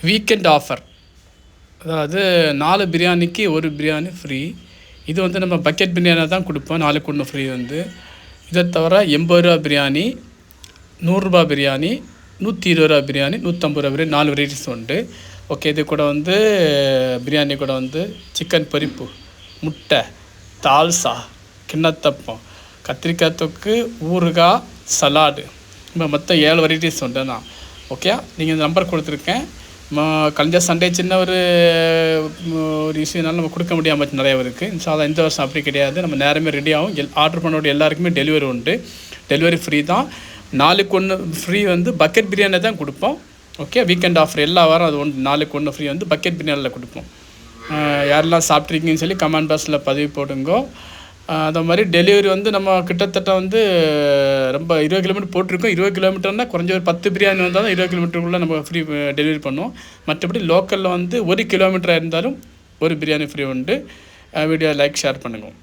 Weekend offer, அதாவது 4 பிரியாணிக்கு 1 biryani free. இது வந்து நம்ம பக்கெட் பிரியாணி தான் கொடுப்போம், 4க்கு 1 ஃப்ரீ வந்து. இதை தவிர 80 பிரியாணி, 100 பிரியாணி, 120 பிரியாணி, 150 பிரியாணி, 4 வெரைட்டிஸ் உண்டு. ஓகே, இது கூட வந்து பிரியாணி கூட வந்து சிக்கன் பொரிப்பு, முட்டை, தால்சா, கிண்ணத்தப்பம், கத்திரிக்காய் தொக்கு, ஊறுகாய், சலாடு, இப்போ மொத்தம் 7 வெரைட்டிஸ் உண்டு தான். ஓகே, நீங்கள் இந்த நம்பர் கொடுத்துருக்கேன். கலைஞ்ச சண்டே சின்ன ஒரு இஷ்யூனாலும் நம்ம கொடுக்க முடியாமல் நிறைய இருக்குது. இன்ஷால்லா இந்த வருஷம் அப்படி கிடையாது, நம்ம நேரமே ரெடி ஆகும். ஆர்டர் பண்ணோட எல்லாருக்குமே டெலிவரி உண்டு, டெலிவரி ஃப்ரீ தான். 4க்கு 1 ஃப்ரீ வந்து பக்கெட் பிரியாணி தான் கொடுப்போம். ஓகே, வீக்கெண்ட் ஆஃபர் எல்லா வாரம் அது 4க்கு 1 ஃப்ரீ வந்து பக்கெட் பிரியாணியில் கொடுப்போம். யாரெல்லாம் சாப்பிட்ருக்கீங்கன்னு சொல்லி கமெண்ட் பாக்ஸில் பதிவு போடுங்கோ. அது மாதிரி டெலிவரி வந்து நம்ம கிட்டத்தட்ட வந்து ரொம்ப 20 கிலோமீட்டர் போட்டிருக்கோம். 20 கிலோமீட்டர்னால் குறைஞ்ச ஒரு 10 பிரியாணி வந்தால் தான் 20 கிலோமீட்டருக்குள்ளே நம்ம ஃப்ரீ டெலிவரி பண்ணுவோம். மற்றபடி லோக்கலில் வந்து 1 கிலோமீட்டராக இருந்தாலும் 1 பிரியாணி ஃப்ரீ உண்டு. வீடியோ லைக் ஷேர் பண்ணுங்கள்.